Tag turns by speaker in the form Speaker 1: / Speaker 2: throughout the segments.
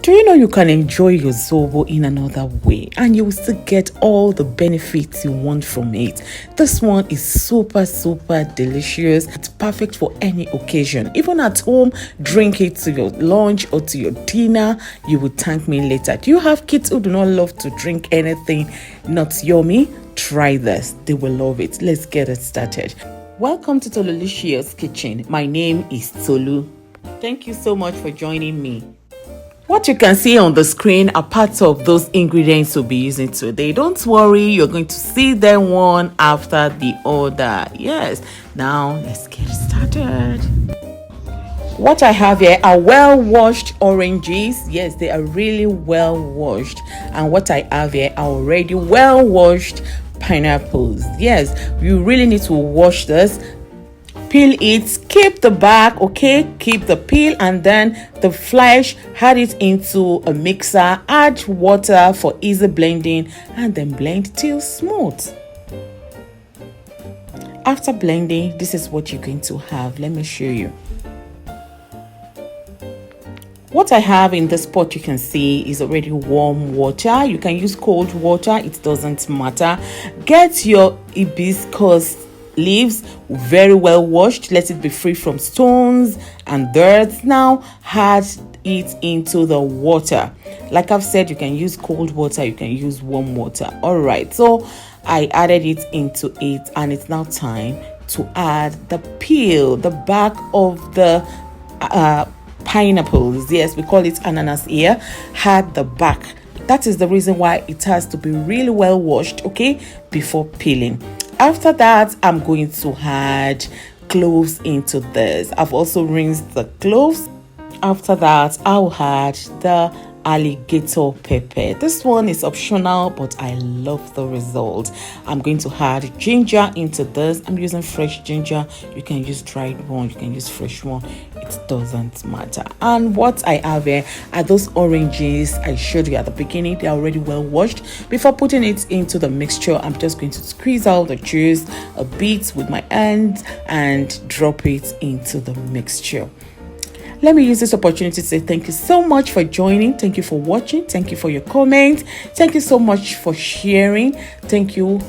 Speaker 1: Do you know you can enjoy your Zobo in another way and you will still get all the benefits you want from it? This one is super delicious. It's perfect for any occasion. Even at home, drink it to your lunch or to your dinner. You will thank me later. Do you have kids who do not love to drink anything not yummy? Try this. They will love it. Let's get it started. Welcome to Tolulicious Kitchen. My name is Tolu. Thank you so much for joining me. What you can see on the screen are parts of those ingredients we'll be using today. Don't worry, you're going to see them one after the other. Yes, now let's get started. What I have here are well-washed oranges. Yes, they are really well-washed. And what I have here are already well-washed pineapples. Yes, you really need to wash this. Peel it, keep the back, okay, keep the peel, and then the flesh, add it into a mixer, add water for easy blending, and then blend till smooth. After blending, this is what you're going to have. Let me show you. What I have in this pot, you can see, is already warm water. You can use cold water, it doesn't matter. Get your hibiscus leaves very well washed. Let it be free from stones and dirt. Now add it into the water. Like I've said, you can use cold water, you can use warm water. All right, so I added it into it, and it's now time to add the peel, the back of the pineapples. Yes, we call it ananas here. Add the back. That is the reason why it has to be really well washed, okay, before peeling. After that, I'm going to add cloves into this. I've also rinsed the cloves. After that, I'll add the alligator pepper. This one is optional, but I love the result. I'm going to add ginger into this. I'm using fresh ginger. You can use dried one, you can use fresh one. It doesn't matter. And what I have here are those oranges I showed you at the beginning. They're already well washed. Before putting it into the mixture, I'm just going to squeeze out the juice a bit with my hand and drop it into the mixture. Let me use this opportunity to say thank you so much for joining. Thank you for watching. Thank you for your comments. Thank you so much for sharing. Thank you.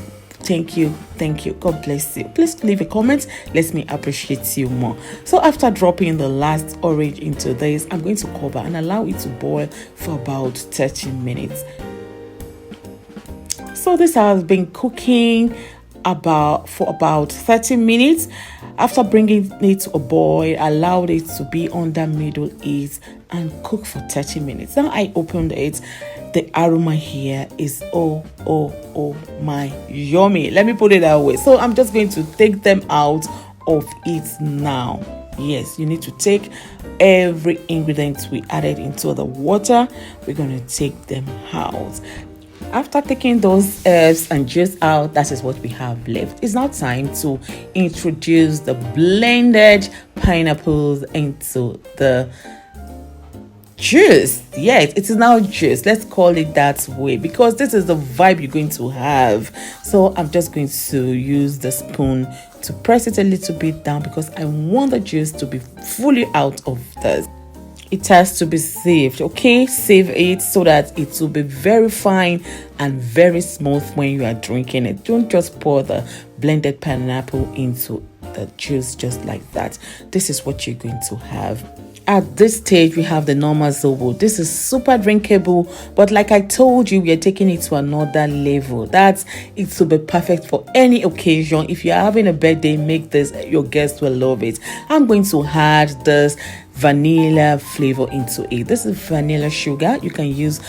Speaker 1: God bless you. Please leave a comment. Let me appreciate you more. So after dropping the last orange into this, I'm going to cover and allow it to boil for about 30 minutes. So this has been cooking for about 30 minutes. After bringing it to a boil, allowed it to be under middle heat and cook for 30 minutes. Now I opened it. The aroma here is oh my yummy. Let me put it that way. So I'm just going to take them out of it now. Yes, you need to take every ingredient we added into the water. We're going to take them out. After taking those herbs and juice out, that is what we have left. It's now time to introduce the blended pineapples into the juice. Yes, it is now juice. Let's call it that way because this is the vibe you're going to have. So I'm just going to use the spoon to press it a little bit down because I want the juice to be fully out of this. It has to be sieved, okay? Sieve it so that it will be very fine and very smooth when you are drinking it. Don't just pour the blended pineapple into the juice just like that. This is what you're going to have. At this stage, we have the normal Zobo. This is super drinkable, but like I told you, we are taking it to another level. It will be perfect for any occasion. If you're having a birthday, make this. Your guests will love it. I'm going to add this vanilla flavor into it. This is vanilla sugar. You can use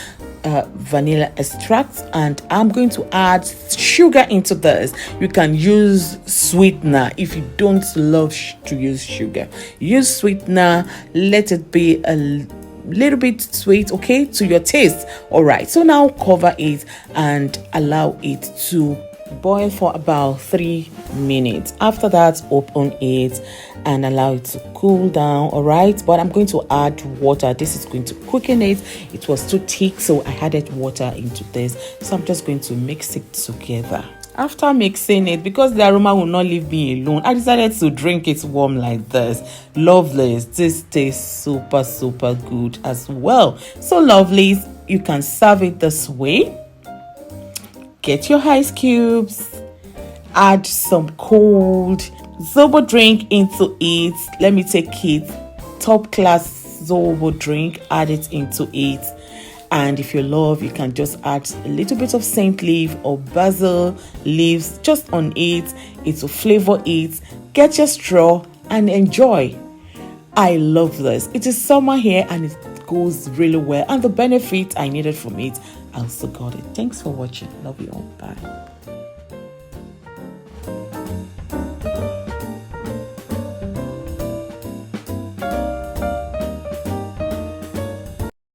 Speaker 1: vanilla extract, and I'm going to add sugar into this. You can use sweetener if you don't love to use sugar. Use sweetener. Let it be a little bit sweet, okay, to your taste. All right, so now cover it and allow it to boil for about 3 minutes. After that, open it and allow it to cool down. All right, but I'm going to add water. This is going to quicken it. It was too thick, so I added water into this. So I'm just going to mix it together. After mixing it, because the aroma will not leave me alone, I decided to drink it warm like this. Lovelies, this tastes super, super good as well. So lovelies, you can serve it this way. Get your ice cubes, add some cold Zobo drink into it. Let me take it, top class Zobo drink, add it into it. And if you love, you can just add a little bit of scent leaf or basil leaves just on it. It will flavor it. Get your straw and enjoy. I love this. It is summer here and it goes really well. And the benefit I needed from it, I also got it. Thanks for watching. Love you all. Bye.